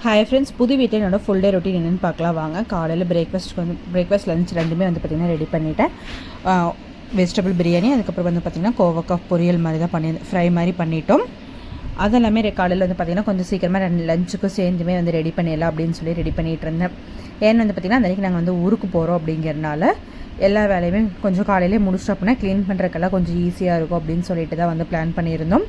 Hi friends, புது வீட்டில் என்னோட ஃபுல் டே ரொட்டீன் என்னென்னு பார்க்கலாம் வாங்க. காலையில் பிரேக்ஃபாஸ்ட் லஞ்ச் ரெண்டுமே வந்து பார்த்திங்கன்னா ரெடி பண்ணிவிட்டேன். வெஜிடபிள் பிரியாணி, அதுக்கப்புறம் வந்து பார்த்திங்கன்னா கோவக்காய் பொரியல் மாதிரி தான் ஃப்ரை மாதிரி பண்ணிட்டோம். அதெல்லாமே காலையில் வந்து பார்த்திங்கன்னா கொஞ்சம் சீக்கிரமாக லஞ்சுக்கும் சேர்ந்துமே வந்து ரெடி பண்ணிடலாம் அப்படின்னு சொல்லி ரெடி பண்ணிகிட்டு இருந்தேன். ஏன்னு வந்து பார்த்திங்கன்னா அன்றைக்கி நாங்கள் வந்து ஊருக்கு போகிறோம் அப்படிங்கிறனால எல்லா வேலையுமே கொஞ்சம் காலையிலே முடிச்சிட்டோம் அப்படின்னா க்ளீன் பண்ணுறதுக்கெல்லாம் கொஞ்சம் ஈஸியாக இருக்கும் அப்படின்னு சொல்லிட்டு தான் வந்து பிளான் பண்ணியிருந்தோம்.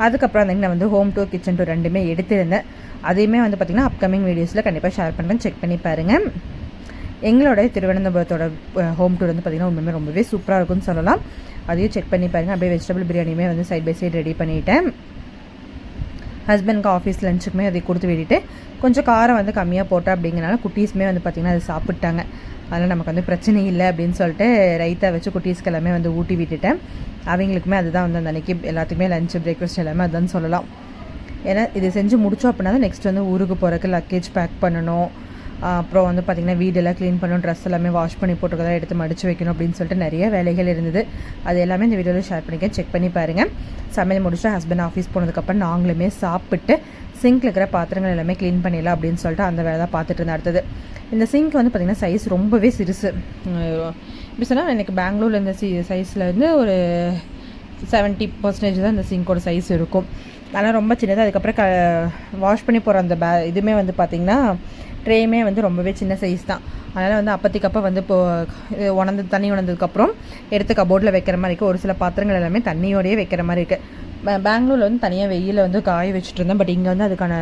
அதுக்கப்புறம் அன்றைக்கி நான் வந்து ஹோம் டூர் கிச்சன் டூர் ரெண்டுமே எடுத்திருந்தேன். அதையுமே வந்து பார்த்திங்கன்னா அப்கமிங் வீடியோஸில் கண்டிப்பாக ஷேர் பண்ணுறேன், செக் பண்ணி பாருங்கள். எங்களோட திருவனந்தபுரத்தோட ஹோம் டூர் வந்து பார்த்திங்கன்னா உண்மையுமே ரொம்பவே சூப்பராக இருக்கும்னு சொல்லலாம். அதையும் செக் பண்ணி பாருங்கள். அப்படியே வெஜிடபிள் பிரியாணியுமே வந்து சைட் பை சைடு ரெடி பண்ணிவிட்டேன். ஹஸ்பண்ட்க்கு ஆஃபீஸ் லஞ்சுக்குமே அதை கொடுத்து விட்டுட்டு கொஞ்சம் காரம் வந்து கம்மியாக போட்டேன் அப்படிங்கிறனால குட்டீஸுமே வந்து பார்த்திங்கன்னா அதை சாப்பிட்டாங்க. அதனால் நமக்கு வந்து பிரச்சனை இல்லை அப்படின்னு சொல்லிட்டு ரைத்தா வச்சு குட்டீஸ்க்கு எல்லாமே வந்து ஊட்டி விட்டுட்டேன். அவங்களுக்குமே அதுதான் வந்து அந்த அன்றைக்கி எல்லாத்துக்குமே லஞ்சு பிரேக்ஃபாஸ்ட் எல்லாமே அதுதான் சொல்லலாம். ஏன்னா இது செஞ்சு முடித்தோம் அப்படின்னா தான் நெக்ஸ்ட் வந்து ஊருக்கு போகிறதுக்கு லக்கேஜ் பேக் பண்ணணும், அப்புறம் வந்து பார்த்திங்கன்னா வீடெல்லாம் க்ளீன் பண்ணணும், ட்ரெஸ் எல்லாமே வாஷ் பண்ணி போட்டுக்கதான் எடுத்து மடித்து வைக்கணும் அப்படின்னு சொல்லிட்டு நிறைய வேலைகள் இருந்தது. அது எல்லாமே இந்த வீடியோவில் ஷேர் பண்ணிக்க, செக் பண்ணி பாருங்கள். சமையல் முடிச்சுட்டு ஹஸ்பண்ட் ஆஃபீஸ் போனதுக்கப்புறம் நாங்களுமே சாப்பிட்டு சிங்க்கில் இருக்கிற பாத்திரங்கள் எல்லாமே க்ளீன் பண்ணிடலாம் அப்படின்னு சொல்லிட்டு அந்த வேலை தான் பார்த்துட்டு இருந்தேன். அடுத்தது இந்த சிங்க் வந்து பார்த்திங்கன்னா சைஸ் ரொம்பவே சிறுசு. இப்படி சொன்னால் எனக்கு பெங்களூரில் இந்த சைஸில் வந்து ஒரு 70% தான் இந்த சிங்கோட சைஸ் இருக்கும். அதனால் ரொம்ப சின்னதாக. அதுக்கப்புறம் வாஷ் பண்ணி போகிற அந்த இதுவுமே வந்து பார்த்திங்கன்னா ட்ரேயுமே வந்து ரொம்பவே சின்ன சைஸ் தான். அதனால் வந்து அப்போதைக்கப்போ வந்து இப்போது தண்ணி உணர்ந்ததுக்கப்புறம் எடுத்து கபோர்டில் வைக்கிற மாதிரி இருக்குது. ஒரு சில பாத்திரங்கள் எல்லாமே தண்ணியோடையே வைக்கிற மாதிரி இருக்குது. பெங்களூரில் வந்து தனியாக வெயிலில் வந்து காய வச்சுட்டு இருந்தேன். பட் இங்கே வந்து அதுக்கான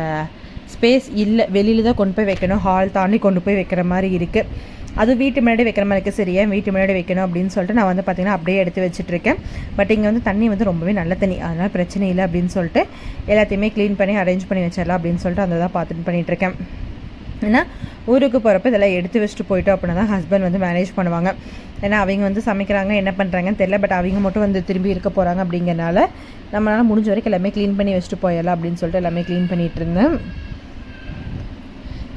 ஸ்பேஸ் இல்லை, வெளியில் தான் கொண்டு போய் வைக்கணும், ஹால் தாண்டி கொண்டு போய் வைக்கிற மாதிரி இருக்குது. அது வீட்டு முன்னாடி வைக்கிற மாதிரி இருக்குது. சரியா வீட்டு முன்னாடி வைக்கணும் அப்படின்னு சொல்லிட்டு நான் வந்து பார்த்திங்கன்னா அப்படியே எடுத்து வச்சுட்ருக்கேன். பட் இங்கே வந்து தண்ணி வந்து ரொம்பவே நல்ல தண்ணி, அதனால் பிரச்சனை இல்லை அப்படின்னு சொல்லிட்டு எல்லாத்தையுமே க்ளீன் பண்ணி அரேஞ்ச் பண்ணி வச்சிடலாம் அப்படின்னு சொல்லிட்டு அந்த தான் பார்த்துட்டு பண்ணிகிட்ருக்கேன். ஏன்னா ஊருக்கு போகிறப்ப இதெல்லாம் எடுத்து வச்சுட்டு போயிட்டோம் அப்படின்னா தான் ஹஸ்பண்ட் வந்து மேனேஜ் பண்ணுவாங்க. ஏன்னா அவங்க வந்து சமைக்கிறாங்க, என்ன பண்ணுறாங்கன்னு தெரியல. பட் அவங்க மட்டும் வந்து திரும்பி இருக்க போகிறாங்க அப்படிங்கிறனால நம்மளால் முடிஞ்ச வரைக்கும் எல்லாமே க்ளீன் பண்ணி வச்சுட்டு போயிடலாம் அப்படின்னு சொல்லிட்டு எல்லாமே க்ளீன் பண்ணிகிட்டு இருந்தேன்.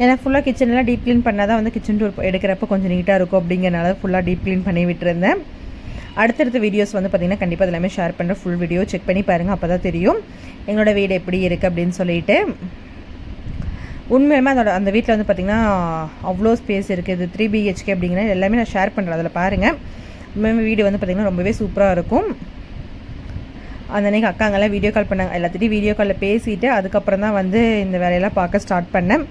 ஏன்னா ஃபுல்லாக கிச்சன்லாம் டீப் க்ளீன் பண்ணால் தான் வந்து கிச்சன் டூர் எடுக்கிறப்ப கொஞ்சம் நீட்டாக இருக்கும் அப்படிங்கிறனால ஃபுல்லாக டீப் க்ளீன் பண்ணி விட்டுருந்தேன். அடுத்தடுத்த வீடியோஸ் வந்து பார்த்திங்கன்னா கண்டிப்பாக எல்லாமே ஷேர் பண்ணுற ஃபுல் வீடியோ செக் பண்ணி பாருங்கள். அப்போ தான் தெரியும் எங்களோட வீடு எப்படி இருக்குது அப்படின்னு சொல்லிட்டு. உண்மையுமே அந்த வீட்டில் வந்து பார்த்திங்கன்னா அவ்வளோ ஸ்பேஸ் இருக்குது. 3 BHK அப்படிங்கிற எல்லாமே நான் ஷேர் பண்ணுறேன், அதில் பாருங்கள். உண்மையுமே வீடு வந்து பார்த்திங்கன்னா ரொம்பவே சூப்பராக இருக்கும். அந்த அன்றைக்கி அக்காங்கெல்லாம் வீடியோ கால் பண்ணாங்க. எல்லாத்திட்டையும் வீடியோ காலில் பேசிவிட்டு அதுக்கப்புறம் தான் வந்து இந்த வேலையெல்லாம் பார்க்க ஸ்டார்ட் பண்ணேன்.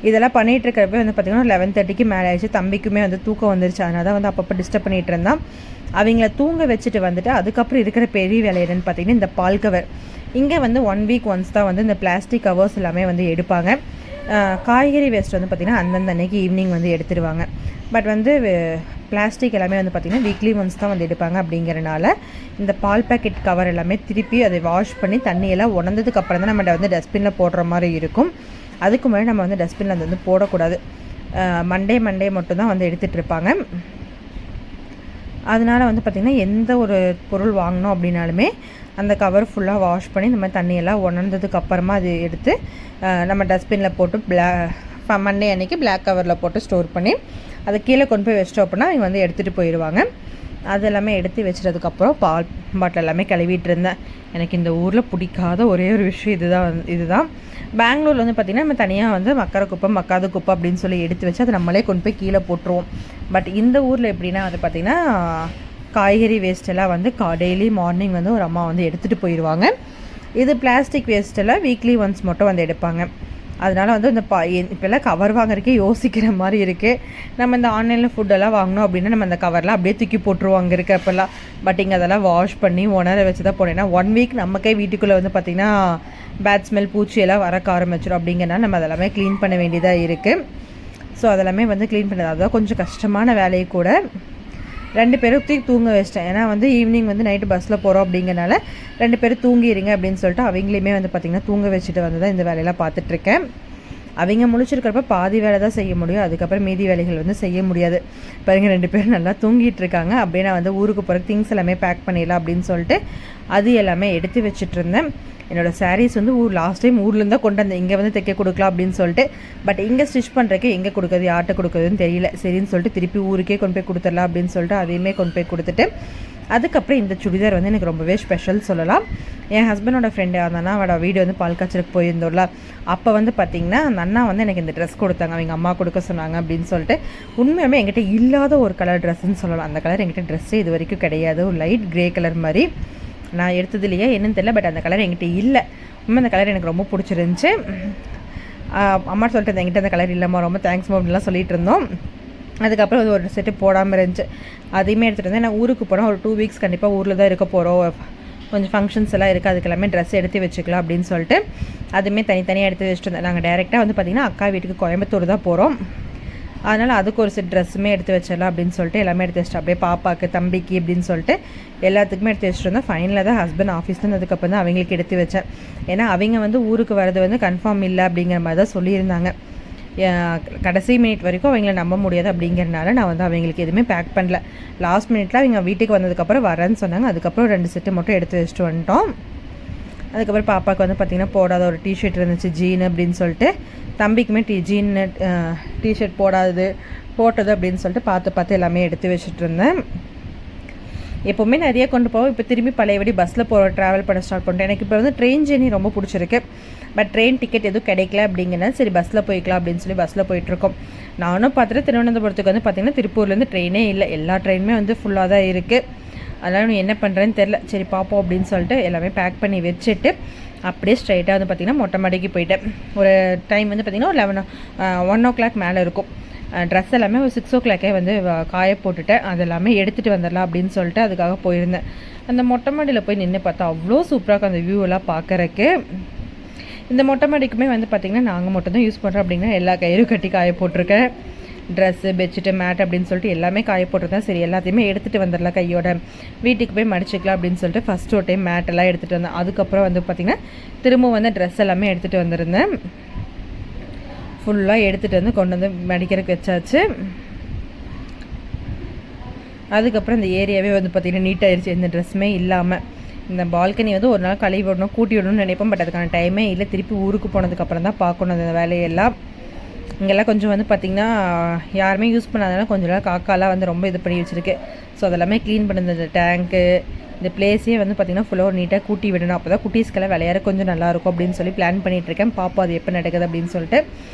இதெல்லாம் பண்ணிகிட்டு இருக்கிறப்ப வந்து பார்த்திங்கன்னா 11:30க்கு மேலே ஆயிடுச்சு. தம்பிக்குமே வந்து தூக்கம் வந்துருச்சு. அதனால தான் வந்து அப்பப்போ டிஸ்டர்ப் பண்ணிகிட்டு இருந்தான். அவங்கள தூங்க வச்சுட்டு வந்துட்டு அதுக்கப்புறம் இருக்கிற பெரிய வேலை என்னென்னு பார்த்திங்கன்னா இந்த பால் கவர். இங்கே வந்து 1 வீக் ஒன்ஸ் தான் வந்து இந்த பிளாஸ்டிக் கவர்ஸ் எல்லாமே வந்து எடுப்பாங்க. காய்கறி வேஸ்ட் வந்து பார்த்திங்கன்னா அந்தந்த அன்றைக்கி ஈவினிங் வந்து எடுத்துடுவாங்க. பட் வந்து பிளாஸ்டிக் எல்லாமே வந்து பார்த்திங்கன்னா வீக்லி ஒன்ஸ் தான் வந்து எடுப்பாங்க. அப்படிங்கிறனால இந்த பால் பேக்கெட் கவர் எல்லாமே திருப்பி அதை வாஷ் பண்ணி தண்ணியெல்லாம் உணர்ந்ததுக்கப்புறம் தான் நம்ம வந்து டஸ்ட்பினில் போடுற மாதிரி இருக்கும். அதுக்கு முன்னாடி நம்ம வந்து டஸ்ட்பினில் அது வந்து போடக்கூடாது. மண்டே மட்டும்தான் வந்து எடுத்துகிட்டு இருப்பாங்க. அதனால் வந்து பார்த்திங்கன்னா எந்த ஒரு பொருள் வாங்கினோம் அப்படின்னாலுமே அந்த கவர் ஃபுல்லாக வாஷ் பண்ணி இந்த மாதிரி தண்ணியெல்லாம் உணர்ந்ததுக்கப்புறமா அது எடுத்து நம்ம டஸ்ட்பினில் போட்டு மண்டே அன்றைக்கி பிளாக் கவரில் போட்டு ஸ்டோர் பண்ணி அதை கீழே கொண்டு போய் வச்சிட்டோம் அப்படின்னா அவங்க வந்து எடுத்துகிட்டு போயிடுவாங்க. அது எல்லாமே எடுத்து வச்சதுக்கப்புறம் பால் பாட்டில் எல்லாமே கழுவிட்டு இருந்தேன். எனக்கு இந்த ஊரில் பிடிக்காத ஒரே ஒரு விஷயம் இதுதான். பெங்களூரில் வந்து பார்த்திங்கன்னா நம்ம தனியாக வந்து மக்கற குப்பை மக்காத குப்பை அப்படின்னு சொல்லி எடுத்து வச்சு அதை நம்மளே கொண்டு போய் கீழே போட்டுருவோம். பட் இந்த ஊரில் எப்படின்னா அது பார்த்திங்கன்னா காய்கறி வேஸ்ட்டெல்லாம் வந்து டெய்லி மார்னிங் வந்து ஒரு அம்மா வந்து எடுத்துகிட்டு போயிடுவாங்க. இது பிளாஸ்டிக் வேஸ்ட்டெல்லாம் வீக்லி ஒன்ஸ் மட்டும் வந்து எடுப்பாங்க. அதனால் வந்து இந்த இப்போல்லாம் கவர் வாங்குறதுக்கே யோசிக்கிற மாதிரி இருக்குது. நம்ம இந்த ஆன்லைனில் ஃபுட்டெல்லாம் வாங்கினோம் அப்படின்னா நம்ம அந்த கவர்லாம் அப்படியே தூக்கி போட்டுருவோம் அங்கே இருக்கிறப்பெல்லாம். பட் இங்கே அதெல்லாம் வாஷ் பண்ணி உணர வச்சு தான் போனேன்னா 1 வீக் நமக்கே வீட்டுக்குள்ளே வந்து பார்த்திங்கன்னா பேட் ஸ்மெல் பூச்சியெல்லாம் வரக்க ஆரம்பிச்சிடும். அப்படிங்கிறனால நம்ம அதெல்லாமே க்ளீன் பண்ண வேண்டியதாக இருக்குது. ஸோ அதெல்லாமே வந்து க்ளீன் பண்ணது அதுதான் கொஞ்சம் கஷ்டமான வேலையை கூட. 2 பேரும் தூங்க வச்சிட்டேன். ஏன்னா வந்து ஈவினிங் வந்து நைட்டு பஸ்ஸில் போகிறோம் அப்படிங்கிறனால 2 பேரும் தூங்கிடுங்க அப்படின்னு சொல்லிட்டு அவங்களையுமே வந்து பார்த்திங்கன்னா தூங்க வச்சுட்டு வந்து தான் இந்த வேலையெல்லாம் பார்த்துட்ருக்கேன். அவங்க முழிச்சிருக்கிறப்ப பாதி வேலை தான் செய்ய முடியும். அதுக்கப்புறம் மீதி வேலைகள் வந்து செய்ய முடியாது. பாருங்க 2 பேரும் நல்லா தூங்கிட்டு இருக்காங்க. அப்படியே நான் வந்து ஊருக்கு போகிற திங்ஸ் எல்லாமே பேக் பண்ணிடலாம் அப்படின்னு சொல்லிட்டு அது எல்லாமே எடுத்து வச்சுட்டு இருந்தேன். என்னோடய சாரீஸ் வந்து லாஸ்ட் டைம் ஊர்லேருந்து தான் கொண்டு வந்தேன், இங்கே வந்து தைக்க கொடுக்கலாம் அப்படின்னு சொல்லிட்டு. பட் இங்கே ஸ்டிச் பண்ணுறதுக்கு எங்கே கொடுக்குறது யார்கிட்ட கொடுக்குறதுன்னு தெரியல. சரின்னு சொல்லிட்டு திருப்பி ஊருக்கே கொண்டு போய் கொடுத்துடலாம் அப்படின்னு சொல்லிட்டு அதையுமே கொண்டு போய் கொடுத்துட்டு, அதுக்கப்புறம் இந்த சுடிதார் வந்து எனக்கு ரொம்பவே ஸ்பெஷல் சொல்லலாம். என் ஹஸ்பண்டோட ஃப்ரெண்டு அந்த அண்ணாவோட வீடு வந்து பால் காய்ச்சலுக்கு போயிருந்தோம்ல, அப்போ வந்து பார்த்திங்கன்னா அந்த அண்ணா வந்து எனக்கு இந்த ட்ரெஸ் கொடுத்தாங்க, அவங்க அம்மா கொடுக்க சொன்னாங்க அப்படின்னு சொல்லிட்டு. உண்மையுமே என்கிட்ட இல்லாத ஒரு கலர் ட்ரெஸ்ஸுன்னு சொல்லலாம். அந்த கலர் என்கிட்ட ட்ரெஸ்ஸே இது வரைக்கும் கிடையாது. ஒரு லைட் க்ரே கலர் மாதிரி நான் எடுத்ததுலையே என்னன்னு தெரியல, பட் அந்த கலர் என்கிட்ட இல்லை. உண்மை அந்த கலர் எனக்கு ரொம்ப பிடிச்சிருந்துச்சி. அம்மா சொல்லிட்டு என்கிட்ட அந்த கலர் இல்லைம்மா, ரொம்ப தேங்க்ஸ்மா அப்படின்லாம் சொல்லிட்டு இருந்தோம். அதுக்கப்புறம் அது ஒரு செட்டு போடாமல் இருந்துச்சு, அதையுமே எடுத்துகிட்டு வந்தேன். நான் ஊருக்கு போனால் ஒரு 2 வீக்ஸ் கண்டிப்பாக ஊரில் தான் இருக்க போகிறோம், கொஞ்சம் ஃபங்க்ஷன்ஸ் எல்லாம் இருக்குது, அதுக்கு எல்லாமே ட்ரெஸ் எடுத்து வச்சுக்கலாம் அப்படின்னு சொல்லிட்டு அதுவுமே தனித்தனியாக எடுத்து வச்சுட்டு வந்தேன். நாங்கள் டேரெக்டாக வந்து பார்த்திங்கன்னா அக்கா வீட்டுக்கு கோயம்புத்தூர் தான் போகிறோம், அதனால் அதுக்கு ஒரு செட் ட்ரெஸ்ஸுமே எடுத்து வச்சிடலாம் அப்படின்னு சொல்லிட்டு எல்லாமே எடுத்து வச்சுட்டு அப்படியே பாப்பாவுக்கு தம்பிக்கு அப்படின்னு சொல்லிட்டு எல்லாத்துக்குமே எடுத்து வச்சுட்டு வந்தேன். ஃபைனலாக தான் ஹஸ்பண்ட் ஆஃபீஸ்லேருந்து அதுக்கப்புறம் தான் அவங்களுக்கு எடுத்து வச்சேன். ஏன்னா அவங்க வந்து ஊருக்கு வரது வந்து கன்ஃபார்ம் இல்லை அப்படிங்கிற மாதிரி தான் சொல்லியிருந்தாங்க. கடைசி மினிட் வரைக்கும் அவங்கள நம்ப முடியாது அப்படிங்கிறனால நான் வந்து அவங்களுக்கு எதுவுமே பேக் பண்ணல. லாஸ்ட் மினிட்ல அவங்க வீட்டுக்கு வந்ததுக்கப்புறம் வரேன்னு சொன்னாங்க. அதுக்கப்புறம் 2 செட்டு மட்டும் எடுத்து வச்சுட்டு வந்துட்டோம். அதுக்கப்புறம் பாப்பாவுக்கு வந்து பார்த்திங்கன்னா போடாத ஒரு டிஷர்ட் இருந்துச்சு, ஜீன் அப்படின்னு சொல்லிட்டு. தம்பிக்குமே ஜீன் டிஷர்ட் போட்டது அப்படின்னு சொல்லிட்டு பார்த்து எல்லாமே எடுத்து வச்சுட்டு இருந்தேன். எப்போவுமே நிறைய கொண்டு போவோம், இப்போ திரும்பி பழையபடி பஸ்ஸில் ட்ராவல் பண்ண ஸ்டார்ட் பண்ணிட்டேன். எனக்கு இப்போ வந்து ட்ரெயின் ஜேர்னி ரொம்ப பிடிச்சிருக்கு. பட் ட்ரெயின் டிக்கெட் எதுவும் கிடைக்கல அப்படிங்கன்னா சரி பஸ்ஸில் போய்க்கலாம் அப்படின்னு சொல்லி பஸ்ஸில் போயிட்டுருக்கோம். நானும் பார்த்துட்டு திருவனந்தபுரத்துக்கு வந்து பார்த்திங்கன்னா திருப்பூர்லேருந்து ட்ரெயினே இல்லை, எல்லா ட்ரெயினுமே வந்து ஃபுல்லாக தான் இருக்குது. அதனால் நான் என்ன பண்ணுறேன்னு தெரில, சரி பார்ப்போம் அப்படின்னு சொல்லிட்டு எல்லாமே பேக் பண்ணி வச்சுட்டு அப்படியே ஸ்ட்ரைட்டாக வந்து பார்த்திங்கன்னா மொட்டை மாடிக்கு போயிட்டேன். ஒரு டைம் வந்து பார்த்திங்கன்னா ஒரு 1 o'clock மேலே இருக்கும். ட்ரெஸ் எல்லாமே ஒரு 6 o'clock வந்து காய போட்டுட்டேன். அதெல்லாமே எடுத்துகிட்டு வந்துடலாம் அப்படின்னு சொல்லிட்டு அதுக்காக போயிருந்தேன். அந்த மொட்டை மாடியில் போய் நின்று பார்த்தா அவ்வளோ சூப்பராக அந்த வியூவெல்லாம் பார்க்குறக்கு. இந்த மொட்டை மாடிக்குமே வந்து பார்த்திங்கன்னா நாங்கள் மட்டும் தான் யூஸ் பண்ணுறோம் அப்படின்னா எல்லா கயிறும் கட்டி காய போட்டிருக்கேன். ட்ரெஸ்ஸு பெட்ஷீட்டு மேட் அப்படின்னு சொல்லிட்டு எல்லாமே காய போட்டிருந்தேன். சரி எல்லாத்தையுமே எடுத்துகிட்டு வந்துடலாம் கையோட, வீட்டுக்கு போய் மடிச்சிக்கலாம் அப்படின்னு சொல்லிட்டு ஃபஸ்ட் ஒரு டைம் மேட்டெல்லாம் எடுத்துகிட்டு வந்தேன். அதுக்கப்புறம் வந்து பார்த்திங்கன்னா திரும்ப வந்து ட்ரெஸ் எல்லாமே எடுத்துகிட்டு வந்திருந்தேன். ஃபுல்லாக எடுத்துகிட்டு வந்து கொண்டு வந்து மடிக்கிறதுக்கு வச்சாச்சு. அதுக்கப்புறம் இந்த ஏரியாவே வந்து பார்த்திங்கன்னா நீட்டாகிடுச்சு, எந்த ட்ரெஸ்ஸுமே இல்லாமல். இந்த பால்கனி வந்து ஒரு நாள் கழுவி விடணும், கூட்டி விடணும்னு நினைப்போம். பட் அதுக்கான டைமே இல்லை. திருப்பி ஊருக்கு போனதுக்கப்புறம் தான் பார்க்கணும் அந்த வேலையெல்லாம். இங்கெல்லாம் கொஞ்சம் வந்து பார்த்திங்கன்னா யாருமே யூஸ் பண்ணாதனால கொஞ்சம் நாள் காக்காலாம் வந்து ரொம்ப இது பண்ணி வச்சுருக்கு. ஸோ அதெல்லாமே க்ளீன் பண்ணது, இந்த டேங்க்கு இந்த பிளேஸே வந்து பார்த்திங்கன்னா ஃபுல்லாக நீட்டாக கூட்டி விடணும். அப்போ தான் குட்டீஸ்க்கெல்லாம் விளையாட கொஞ்சம் நல்லாயிருக்கும் அப்படின்னு சொல்லி பிளான் பண்ணிகிட்ருக்கேன். பாப்பா அது எப்போ நடக்குது அப்படின்னு சொல்லிட்டு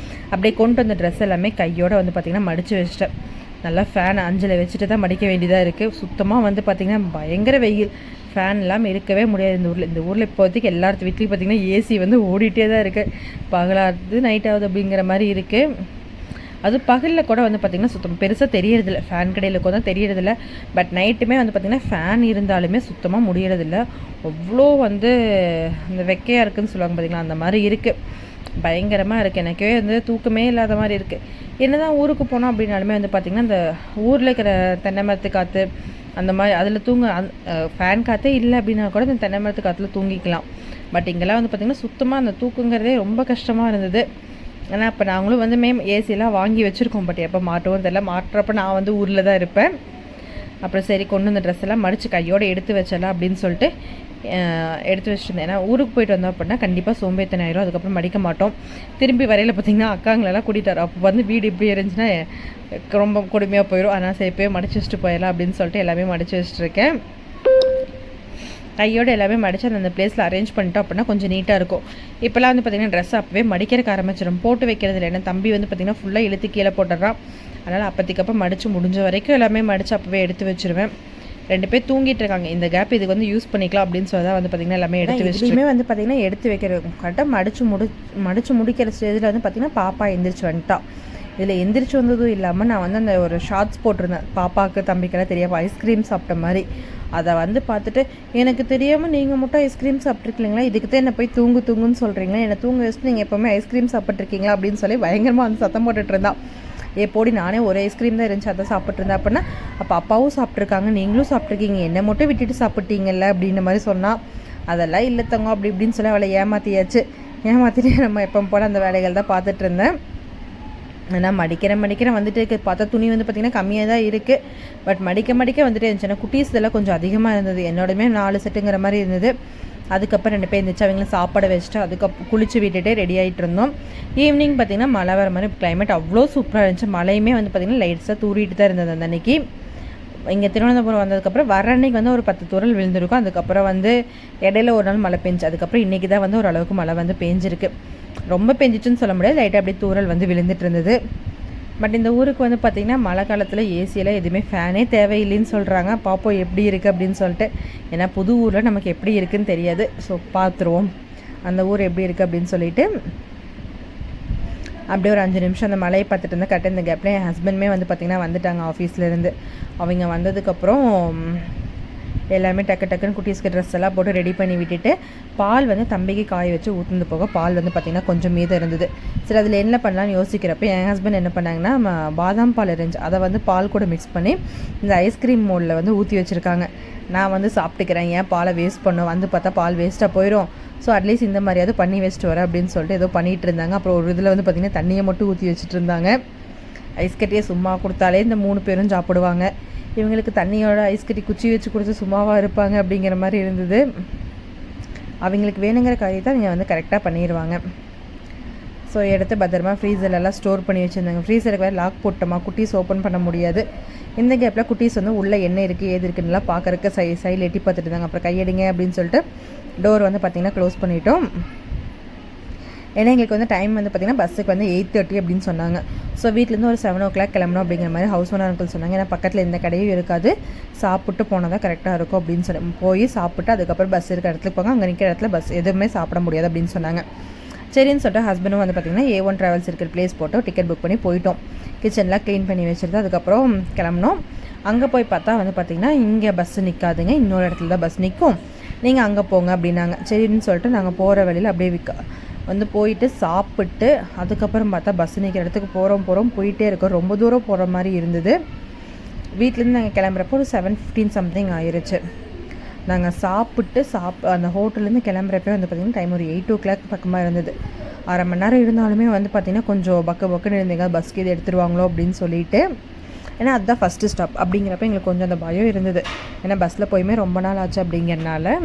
அப்படியே கொண்டு வந்த ட்ரெஸ் எல்லாமே கையோடு வந்து பார்த்திங்கன்னா மடித்து வச்சிட்டேன். நல்லா ஃபேன் 5ல் வச்சுட்டு தான் மடிக்க வேண்டியதாக இருக்குது. சுத்தமாக வந்து பார்த்திங்கன்னா பயங்கர வெயில், ஃபேன் இல்லாமல் இருக்கவே முடியாது இந்த ஊரில் இப்போதைக்கு எல்லாத்து வீட்லேயும் பார்த்திங்கன்னா ஏசி வந்து ஓடிட்டே தான் இருக்குது. பகலாவது நைட் ஆகுது அப்படிங்கிற மாதிரி இருக்குது. அது பகலில் கூட வந்து பார்த்திங்கன்னா சுத்தமாக பெருசாக தெரியறதில்ல, ஃபேன் கடையில் கூட தான் தெரியறதில்ல. பட் நைட்டுமே வந்து பார்த்திங்கன்னா ஃபேன் இருந்தாலுமே சுத்தமாக முடியறதில்ல. அவ்வளோ வந்து இந்த வெக்கையாக இருக்குதுன்னு சொல்லுவாங்க பார்த்திங்களா, அந்த மாதிரி இருக்குது. பயங்கரமாக இருக்குது. எனக்கே வந்து தூக்கமே இல்லாத மாதிரி இருக்குது. என்ன தான் ஊருக்கு போனோம் அப்படின்னாலுமே வந்து பார்த்திங்கன்னா இந்த ஊரில் இருக்கிற தென்னை மரத்து காற்று அந்த மாதிரி அதில் ஃபேன் காற்றே இல்லை அப்படின்னா கூட இந்த தென்னை மரத்து காற்றுல தூங்கிக்கலாம். பட் இங்கெல்லாம் வந்து பார்த்திங்கன்னா சுத்தமாக அந்த தூக்குங்கிறதே ரொம்ப கஷ்டமாக இருந்தது. ஏன்னா இப்போ நாங்களும் வந்து ஏசியெல்லாம் வாங்கி வச்சுருக்கோம். பட் எப்போ மாட்டுவோம் தெரியல. மாட்டுறப்ப நான் வந்து ஊரில் தான் இருப்பேன். அப்புறம் சரி கொண்டு வந்த ட்ரெஸ் எல்லாம் மடித்து கையோடு எடுத்து வச்சிடலாம் அப்படின்னு சொல்லிட்டு எடுத்து வச்சுருந்தேன். ஏன்னா ஊருக்கு போயிட்டு வந்தோம் அப்படின்னா கண்டிப்பாக சோம்பேத்தனை ஆயிரும். அதுக்கப்புறம் மடிக்க மாட்டோம். திரும்பி வரையில் பார்த்திங்கன்னா அக்காங்களெல்லாம் கூட்டிகிட்டு அப்போ வந்து வீடு இப்படி இருந்துச்சுன்னா ரொம்ப கொடுமையாக போயிடும். அதனால் சரி போய் மடிச்சு வச்சுட்டு போயிடலாம் அப்படின்னு சொல்லிட்டு எல்லாமே மடித்து வச்சுட்ருக்கேன். கையோடு எல்லாமே மடித்து அந்த பிளேஸில் அரேஞ்ச் பண்ணிட்டோம் அப்படின்னா கொஞ்சம் நீட்டாக இருக்கும். இப்போலாம் வந்து பார்த்திங்கன்னா ட்ரெஸ் அப்போவே மடிக்கிறதுக்கு ஆரம்பிச்சிடும், போட்டு வைக்கிறது இல்லை. ஏன்னா தம்பி வந்து பார்த்திங்கன்னா ஃபுல்லாக இழுத்து கீழே போட்டுடுறான். அதனால் அப்போதைக்கப்போ மடித்து முடிஞ்ச வரைக்கும் எல்லாமே மடித்து அப்போவே எடுத்து வச்சுருவேன். 2 பேர் தூங்கிட்டு இருக்காங்க. இந்த கேப் இதுக்கு வந்து யூஸ் பண்ணிக்கலாம் அப்படின்னு சொல்லி தான் வந்து பார்த்திங்கன்னா எல்லாமே எடுத்து வச்சுமே வந்து பார்த்திங்கன்னா எடுத்து வைக்கிறது கரெக்டாக மடித்து முடிக்கிற ஸ்டேஜில் வந்து பார்த்திங்கன்னா பாப்பா எந்திரிச்சு வந்துட்டா. இதில் எந்திரிச்சு வந்ததும் இல்லாமல் நான் வந்து அந்த ஒரு ஷார்ட்ஸ் போட்டிருந்தேன், பாப்பாவுக்கு தம்பிக்கெல்லாம் தெரியாமல் ஐஸ்கிரீம் சாப்பிட்ட மாதிரி. அதை வந்து பார்த்துட்டு எனக்கு தெரியாமல் நீங்கள் மட்டும் ஐஸ்கிரீம் சாப்பிட்ருக்கீங்களா, இதுக்கு தான் என்ன போய் தூங்குன்னு சொல்கிறீங்களா, என்னை தூங்க வச்சுட்டு நீங்கள் எப்போவுமே ஐஸ்கிரீம் சாப்பிட்ருக்கீங்களா அப்படின்னு சொல்லி பயங்கரமாக வந்து சத்தம் போட்டுட்டு இருந்தான். போடி நானே ஒரு ஐஸ்கிரீம் தான் இருந்துச்சு, அதை சாப்பிட்ருந்தேன். அப்படின்னா அப்போ அப்பாவும் சாப்பிட்ருக்காங்க, நீங்களும் சாப்பிட்ருக்கீங்க, என்னை மட்டும் விட்டுட்டு சாப்பிட்டீங்கல்ல அப்படின்ற மாதிரி சொன்னால். அதெல்லாம் இல்லை தங்கம் அப்படி இப்படின்னு சொல்லி அவளை ஏமாற்றிட்டு நம்ம எப்போ போல அந்த வேலைகள் தான் பார்த்துட்டு இருந்தேன். ஆனால் மடிக்கிறேன் வந்துட்டு இருக்குது. பார்த்தா துணி வந்து பார்த்திங்கன்னா கம்மியாக தான் இருக்குது. பட் மடிக்க வந்துட்டே இருந்துச்சு. ஏன்னா குட்டீஸ் இதெல்லாம் கொஞ்சம் அதிகமாக இருந்தது. என்னோடமே 4 செட்டுங்கிற மாதிரி இருந்தது. அதுக்கப்புறம் 2 பேர் இருந்துச்சு, அவங்களும் சாப்பாடு வச்சுட்டு அதுக்கப்புறம் குளிச்சு விட்டுட்டு ரெடி ஆகிட்டு இருந்தோம். ஈவினிங் பார்த்திங்கன்னா மழை வர மாதிரி கிளைமேட் அவ்வளோ சூப்பராக இருந்துச்சு. மழையுமே வந்து பார்த்திங்கன்னா லைட்ஸாக தூரிட்டு தான் இருந்தது அந்த அன்றைக்கி. இங்கே திருவனந்தபுரம் வந்ததுக்கப்புறம் வர அன்றைக்கி வந்து ஒரு 10 தூரல் விழுந்திருக்கும். அதுக்கப்புறம் வந்து இடையில ஒரு நாள் மழை பெஞ்சு, அதுக்கப்புறம் இன்றைக்கி தான் வந்து ஓரளவுக்கு மழை வந்து பெஞ்சிருக்கு. ரொம்ப பெஞ்சிச்சுன்னு சொல்ல முடியாது, லைட்டாக அப்படியே தூரல் வந்து விழுந்துட்டு இருந்தது. பட் இந்த ஊருக்கு வந்து பார்த்திங்கன்னா மழை காலத்தில் ஏசியில் எதுவுமே ஃபேனே தேவையில்லைன்னு சொல்கிறாங்க. பார்ப்போம் எப்படி இருக்குது அப்படின்னு சொல்லிட்டு. ஏன்னா புது ஊரில் நமக்கு எப்படி இருக்குதுன்னு தெரியாது. ஸோ பார்த்துருவோம் அந்த ஊர் எப்படி இருக்குது அப்படின்னு சொல்லிட்டு. அப்படியே ஒரு 5 நிமிஷம் அந்த மழையை பார்த்துட்டு இருந்தேன். கரெக்டாக இந்த கேப்பில் என் ஹஸ்பண்டுமே வந்து பார்த்திங்கன்னா வந்துட்டாங்க ஆஃபீஸ்லேருந்து. அவங்க வந்ததுக்கப்புறம் எல்லாமே டக்குன்னு குட்டீஸ்க்கு ட்ரெஸ் எல்லாம் போட்டு ரெடி பண்ணி விட்டுட்டு பால் வந்து தம்பிக்கு காய வச்சு ஊற்றுந்து போக பால் வந்து பார்த்திங்கன்னா கொஞ்சம் மீதம் இருந்தது. சரி அதில் என்ன பண்ணலான்னு யோசிக்கிறப்ப என் ஹஸ்பண்ட் என்ன பண்ணாங்கன்னா பாதாம் பால் இருந்துச்சு, அதை வந்து பால் கூட மிக்ஸ் பண்ணி இந்த ஐஸ்கிரீம் மோல்டில் வந்து ஊற்றி வச்சுருக்காங்க. நான் வந்து சாப்பிட்டுக்கிறேன், ஏன் பாலை வேஸ்ட் பண்ணோம், வந்து பார்த்தா பால் வேஸ்ட்டாக போயிடும், ஸோ அட்லீஸ்ட் இந்த மாதிரியாவது பண்ணி வச்சுட்டு வரேன் அப்படின்னு சொல்லிட்டு ஏதோ பண்ணிகிட்டு இருந்தாங்க. அப்புறம் ஒரு இதில் வந்து பார்த்திங்கன்னா தண்ணியை மட்டும் ஊற்றி வச்சுட்டு இருந்தாங்க. ஐஸ் கட்டியை சும்மா கொடுத்தாலே இந்த 3 பேரும் சாப்பிடுவாங்க. இவங்களுக்கு தண்ணியோட ஐஸ் கட்டி குச்சி வச்சு கொடுத்து சும்மாவாக இருப்பாங்க அப்படிங்கிற மாதிரி இருந்தது. அவங்களுக்கு வேணுங்கிற காரியத்தை அவங்க வந்து கரெக்டாக பண்ணிடுவாங்க. ஸோ எடுத்து பத்திரமா ஃப்ரீசர்லலாம் ஸ்டோர் பண்ணி வச்சுருந்தாங்க. ஃப்ரீசருக்கு வேறு லாக் போட்டோமா, குட்டீஸ் ஓப்பன் பண்ண முடியாது. இந்த கேப்பில் குட்டீஸ் வந்து உள்ளே என்ன இருக்குது ஏது இருக்குன்னுலாம் பார்க்குறக்கு சைடில் எட்டி பார்த்துட்டு இருந்தாங்க. அப்புறம் கையடிங்க அப்படின்னு சொல்லிட்டு டோர் வந்து பார்த்திங்கன்னா க்ளோஸ் பண்ணிட்டோம். ஏன்னா எங்களுக்கு வந்து டைம் வந்து பார்த்திங்கன்னா பஸ்ஸுக்கு வந்து 8:30 அப்படின்னு சொன்னாங்க. ஸோ வீட்டிலேருந்து ஒரு 7 o'clock கிளம்பணும் அப்படிங்கிற மாதிரி ஹவுஸ் ஓனர் அங்கிள் சொன்னாங்க. ஏன்னா பக்கத்தில் எந்த கடையும் இருக்காது, சாப்பிட்டு போனால் தான் கரெக்டாக இருக்கும் அப்படின்னு சொல்லி போய் சாப்பிட்டு அதுக்கப்புறம் பஸ் இருக்கிற இடத்துக்கு போங்க, அங்கே நிற்கிற இடத்துல பஸ் எதுவுமே சாப்பிட முடியாது அப்படின்னு சொன்னாங்க. சரின்னு சொல்லிட்டு ஹஸ்பண்டும் வந்து பார்த்திங்கன்னா A1 ட்ராவல்ஸ் இருக்கிற பிளேஸ் போட்டு டிக்கெட் புக் பண்ணி போயிட்டோம். கிச்சன்லாம் க்ளீன் பண்ணி வச்சுருந்தோம். அதுக்கப்புறம் கிளம்பினோம். அங்கே போய் பார்த்தா வந்து பார்த்திங்கன்னா இங்கே பஸ்ஸு நிற்காதுங்க, இன்னொரு இடத்துல தான் பஸ் நிற்கும், நீங்கள் அங்கே போங்க அப்படின்னாங்க. சரின்னு சொல்லிட்டு நாங்கள் போகிற வழியில் அப்படியே வந்து போயிட்டு சாப்பிட்டு அதுக்கப்புறம் பார்த்தா பஸ் நிற்கிற இடத்துக்கு போகிறோம் போயிட்டே இருக்கோம். ரொம்ப தூரம் போகிற மாதிரி இருந்தது. வீட்டிலேருந்து நாங்கள் கிளம்புறப்போ ஒரு 7:15 சம்திங் ஆயிடுச்சு. நாங்கள் சாப்பிட்டு அந்த ஹோட்டல்லேருந்து கிளம்புறப்போ வந்து பார்த்திங்கன்னா டைம் ஒரு 8 o'clock பக்கமாக இருந்தது. 1/2 மணி நேரம் இருந்தாலுமே வந்து பார்த்திங்கன்னா கொஞ்சம் பக்குன்னு இருந்தீங்க, பஸ்க்கு இது எடுத்துருவாங்களோ அப்படின்னு சொல்லிட்டு. ஏன்னா அதுதான் ஃபஸ்ட்டு ஸ்டாப் அப்படிங்கிறப்ப எங்களுக்கு கொஞ்சம் அந்த பயம் இருந்தது. ஏன்னா பஸ்ஸில் போயுமே ரொம்ப நாள் ஆச்சு அப்படிங்கிறனால.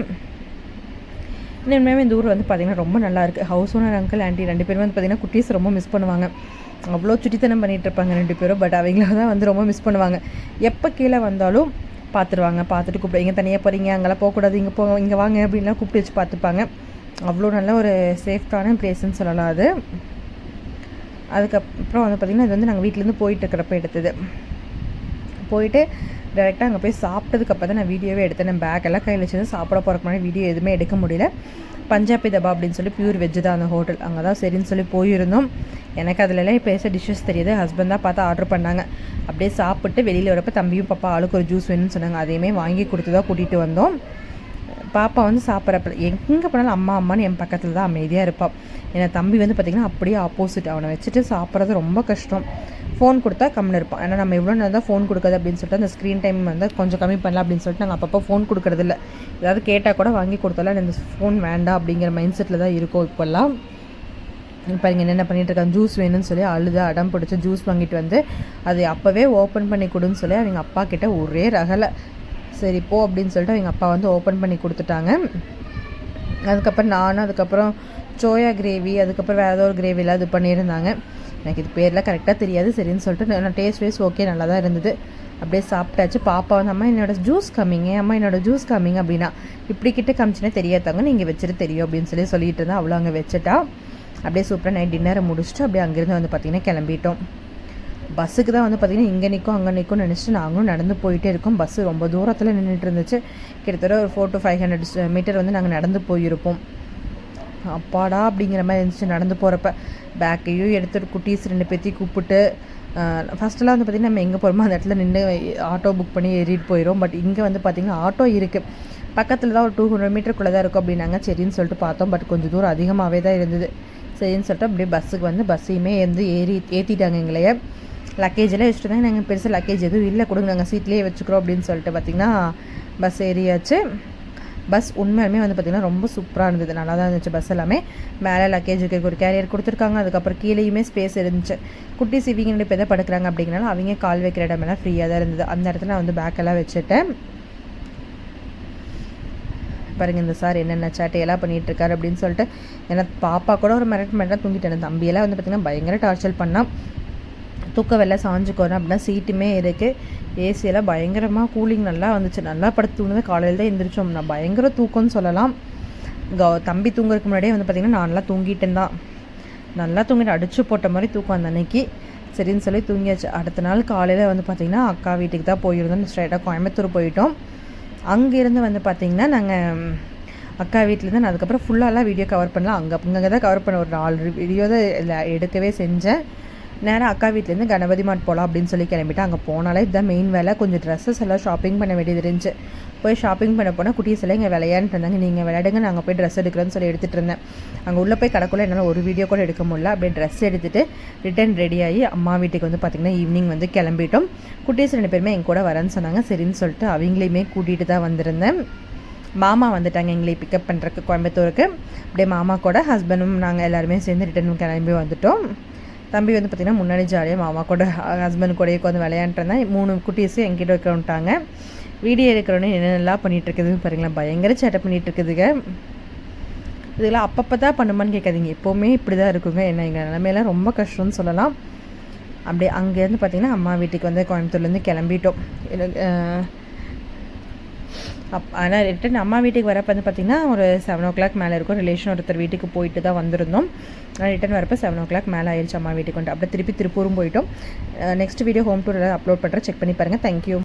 இன்னுமே இந்த ஊர் வந்து பார்த்திங்கன்னா ரொம்ப நல்லாயிருக்கு. ஹவுஸ் ஓனர் அங்கிள் ஆண்டி 2 பேரும் வந்து பார்த்திங்கன்னா குட்டீஸ் ரொம்ப மிஸ் பண்ணுவாங்க. அவ்வளோ சுட்டித்தனம் பண்ணிகிட்டு இருப்பாங்க 2 பேரும். பட் அவங்கள தான் வந்து ரொம்ப மிஸ் பண்ணுவாங்க. எப்போ கீழே வந்தாலும் பார்த்துருவாங்க, பார்த்துட்டு கூப்பிட்டு இங்கே தனியாக போகிறீங்க, அங்கெல்லாம் போகக்கூடாது, இங்கே வாங்க அப்படின்லாம் கூப்பிட்டு வச்சு பார்த்துப்பாங்க. அவ்வளோ நல்ல ஒரு சேஃப்டான பிளேஸ்ன்னு சொல்லலாம் அது. அதுக்கப்புறம் வந்து பார்த்திங்கன்னா இது வந்து நாங்கள் வீட்டிலேருந்து போயிட்டு இருக்கிறப்ப எடுத்தது. போயிட்டு டேரெக்டாக அங்கே போய் சாப்பிட்டதுக்கப்புறம் தான் நான் வீடியோவே எடுத்தேன். நான் பேக்கெல்லாம் கையில் வச்சு சாப்பிட போகிறக்கு முன்னாடி வீடியோ எதுவுமே எடுக்க முடியல. பஞ்சாபி தபா அப்படின்னு சொல்லி பியூர் வெஜ்ஜு தான் அந்த ஹோட்டல். அங்கே தான் சரின்னு சொல்லி போயிருந்தோம். எனக்கு அதிலலாம் இப்போ டிஷ்ஷஸ் தெரியுது, ஹஸ்பண்ட் தான் பார்த்து ஆர்டர் பண்ணாங்க. அப்படியே சாப்பிட்டு வெளியில் வரப்போ தம்பியும் பாப்பா ஆளுக்கு ஒரு ஜூஸ் வேணும்னு சொன்னாங்க. அதையுமே வாங்கி கொடுத்து தான் கூட்டிகிட்டு வந்தோம். பாப்பா வந்து சாப்பிட்றப்ப எங்கே போனாலும் அம்மான்னு என் பக்கத்தில் தான் அமைதியாக இருப்பாள். ஏன்னா தம்பி வந்து பார்த்திங்கன்னா அப்படியே ஆப்போசிட். அவனை வச்சுட்டு சாப்பிட்றது ரொம்ப கஷ்டம். ஃபோன் கொடுத்தா கம்மில் இருப்பான். ஏன்னா நம்ம எவ்வளோ நேரம் தான் ஃபோன் கொடுக்காது அப்படின்னு சொல்லிட்டு அந்த ஸ்க்ரீன் டைம் வந்து கொஞ்சம் கம்மி பண்ணலாம் அப்படின்னு சொல்லிட்டு நாங்கள் அப்பப்போ ஃபோன் கொடுக்குறதில்ல. ஏதாவது கேட்டால் கூட வாங்கி கொடுத்தாலும் இந்த ஃபோன் வேண்டாம் அப்படிங்கிற மைண்ட் செட்டில் தான் இருக்கும் இப்போல்லாம். இப்போ இங்கே என்ன பண்ணிகிட்டு இருக்காங்க, ஜூஸ் வேணும்னு சொல்லி அடம் பிடிச்சி ஜூஸ் வாங்கிட்டு வந்து அதை அப்போவே ஓப்பன் பண்ணி கொடுன்னு சொல்லி அவங்க அப்பா கிட்டே ஒரே ரகலை. சரி போ அப்படின்னு சொல்லிட்டு அவங்க அப்பா வந்து ஓப்பன் பண்ணி கொடுத்துட்டாங்க. அதுக்கப்புறம் சோயா கிரேவி, அதுக்கப்புறம் வேறு ஏதோ ஒரு கிரேவிலாம் இது பண்ணியிருந்தாங்க. எனக்கு இது பேர்லாம் கரெக்டாக தெரியாது. சரின்னு சொல்லிட்டு நான் டேஸ்ட் ஓகே நல்லா தான் இருந்தது. அப்படியே சாப்பிட்டாச்சு. பாப்பா வந்து அம்மா என்னோடய ஜூஸ் காமிங்க அப்படின்னா, இப்படி கிட்ட காமிச்சினே தெரியாதாங்க, நீங்கள் வச்சுட்டு தெரியும் அப்படின்னு சொல்லிட்டு இருந்தால் அவ்வளோ அங்கே வச்சுட்டா. அப்படியே சூப்பராக நைட் டின்னரை முடிச்சுட்டு அப்படியே அங்கேருந்து வந்து பார்த்திங்கன்னா கிளம்பிட்டோம். பஸ்ஸுக்கு தான் வந்து பார்த்திங்கன்னா இங்கே நிற்கும் அங்கே நிற்கும்னு நினச்சிட்டு நாங்களும் நடந்து போயிட்டே இருக்கோம். பஸ்ஸு ரொம்ப தூரத்தில் நின்றுட்டு இருந்துச்சு. கிட்டத்தட்ட ஒரு 400 to 500 மீட்டர் வந்து நாங்கள் நடந்து போயிருப்போம். அப்பாடா அப்படிங்கிற மாதிரி இருந்துச்சு. நடந்து போகிறப்ப பேக்கையும் எடுத்துகிட்டு குட்டீஸ் 2 பேர்த்தையும் கூப்பிட்டு ஃபஸ்ட்டெல்லாம் வந்து பார்த்திங்கன்னா நம்ம எங்கே போகிறோமோ அந்த இடத்துல நின்று ஆட்டோ புக் பண்ணி ஏறிட்டு போயிடும். பட் இங்கே வந்து பார்த்திங்கன்னா ஆட்டோ இருக்குது, பக்கத்தில் தான் ஒரு 200 மீட்டருக்குள்ளே தான் இருக்கும் அப்படின்னாங்க. சரின்னு சொல்லிட்டு பார்த்தோம். பட் கொஞ்சம் தூரம் அதிகமாகவே தான் இருந்தது. சரின்னு சொல்லிட்டு அப்படியே பஸ்ஸுக்கு வந்து பஸ்ஸையுமே வந்து ஏற்றிட்டாங்க எங்களையே. லக்கேஜெல்லாம் வச்சுட்டு தான் நாங்கள் பெருசாக லக்கேஜ் எதுவும் இல்லை, கொடுங்க நாங்கள் சீட்லேயே வச்சுக்கிறோம் அப்படின்னு சொல்லிட்டு பார்த்திங்கன்னா பஸ் ஏறியாச்சு. பஸ் உண்மையுமே வந்து பார்த்திங்கன்னா ரொம்ப சூப்பராக இருந்தது, நல்லா தான் இருந்துச்சு. பஸ் எல்லாமே மேலே லக்கேஜ் வைக்கிறதுக்கு ஒரு கேரியர் கொடுத்துருக்காங்க. அதுக்கப்புறம் கீழேயுமே ஸ்பேஸ் இருந்துச்சு. குட்டி சிவிங்க இப்போ எதை படுக்கிறாங்க அப்படிங்கிறனால அவங்க கால் வைக்கிற இடமெல்லாம் ஃப்ரீயாக தான் இருந்தது. அந்த இடத்துல நான் வந்து பேக்கெல்லாம் வச்சுட்டேன். பாருங்கள் இந்த சார் என்னென்ன சேட்டையெல்லாம் பண்ணிகிட்ருக்காரு அப்படின்னு சொல்லிட்டு. ஏன்னா பாப்பா கூட ஒரு மிரட்டாக தூங்கிட்டேன். தம்பியெல்லாம் வந்து பார்த்திங்கன்னா பயங்கர டார்ச்சர் பண்ணால் தூக்க வெளில சாஞ்சுக்கணும் அப்படின்னா சீட்டுமே இருக்குது. ஏசியெல்லாம் பயங்கரமாக கூலிங் நல்லா வந்துச்சு. நல்லா படுத்து தூங்குனது. காலையில் தான் எழுந்திரிச்சோம். நான் பயங்கர தூக்கம்னு சொல்லலாம். தம்பி தூங்குறதுக்கு முன்னாடியே வந்து பார்த்திங்கன்னா நான் நல்லா தூங்கிட்டேன் தான். நல்லா தூங்கிட்டு அடிச்சு போட்ட மாதிரி தூக்கம் அந்த அன்னைக்கு. சரின்னு சொல்லி தூங்கியாச்சு. அடுத்த நாள் காலையில் வந்து பார்த்திங்கன்னா அக்கா வீட்டுக்கு தான் போயிருந்தோம். ஸ்ட்ரைட்டாக கோயம்புத்தூர் போயிட்டோம். அங்கேருந்து வந்து பார்த்திங்கன்னா நாங்கள் அக்கா வீட்டிலேருந்து நான் அதுக்கப்புறம் ஃபுல்லாலாம் வீடியோ கவர் பண்ணலாம். அங்கே தான் கவர் பண்ண ஒரு 4 வீடியோ தான் எடுக்கவே செஞ்சேன். நேராக அக்கா வீட்டிலேருந்து கணபதி மாட் போகலாம் அப்படின்னு சொல்லி கிளம்பிட்டு அங்கே போனாலே இதுதான் மெயின் வேலை. கொஞ்சம் ட்ரெஸ்ஸஸ் எல்லாம் ஷாப்பிங் பண்ண வேண்டியது இருந்துச்சு. போய் ஷாப்பிங் பண்ண போனால் குட்டீஸ் எல்லாம் இங்கே விளையாண்டுட்டு இருந்தாங்க. நீங்கள் விளையாடுங்க, நாங்கள் போய் ட்ரெஸ் எடுக்கிறேன்னு சொல்லி எடுத்துகிட்டு இருந்தேன். அங்கே உள்ளே போய் கடைக்குள்ளே என்னால் ஒரு வீடியோ கூட எடுக்க முடியல. அப்படியே ட்ரெஸ் எடுத்துகிட்டு ரிட்டன் ரெடியாகி அம்மா வீட்டுக்கு வந்து பார்த்திங்கன்னா ஈவினிங் வந்து கிளம்பிட்டோம். குட்டீஸ் 2 பேருமே என் கூட வரேன்னு சொன்னாங்க. சரின்னு சொல்லிட்டு அவங்களையுமே கூட்டிகிட்டு தான் வந்திருந்தேன். மாமா வந்துட்டாங்க எங்களை பிக்கப் பண்ணுறதுக்கு கோயம்புத்தூருக்கு. அப்படியே மாமா கூட ஹஸ்பண்டும் நாங்கள் எல்லாருமே சேர்ந்து ரிட்டன் கிளம்பி வந்துட்டோம். தம்பி வந்து பார்த்திங்கன்னா முன்னாடி ஜாலியாக மாமா கூட ஹஸ்பண்ட் கூடயே உட்காந்து விளையாண்டுருந்தேன். 3 குட்டீஸும் என்கிட்ட வைக்கணுன்ட்டாங்க. வீடியோ எடுக்கிறோன்னே என்னென்னலாம் பண்ணிகிட்ருக்குதுன்னு பாருங்களேன். பயங்கர சேட்டை பண்ணிகிட்ருக்குதுங்க. இதெல்லாம் அப்பப்போ தான் பண்ணுமான்னு கேட்காதீங்க. எப்போவுமே இப்படி தான் இருக்குங்க. என்ன எங்கள் நிலமையெல்லாம் ரொம்ப கஷ்டம்னு சொல்லலாம். அப்படியே அங்கேருந்து பார்த்திங்கன்னா அம்மா வீட்டுக்கு வந்து கோயம்புத்தூர்லேருந்து கிளம்பிட்டோம். ஆனால் ரிட்டன் அம்மா வீட்டுக்கு வரப்போ வந்து பார்த்திங்கன்னா ஒரு 7 o'clock மேலே இருக்கும். ரிலேஷன் ஒருத்தர் வீட்டுக்கு போயிட்டு தான் வந்திருந்தோம். ஆனால் ரிட்டன் வரப்போ 7 o'clock மேலே ஆயிடுச்சு அம்மா வீட்டுக்கு வந்துட்டு. அப்படியே திருப்பூரும் போயிட்டோம். Next video home tour upload பண்ணுறேன். செக் பண்ணி பாருங்கள். தேங்க்யூ.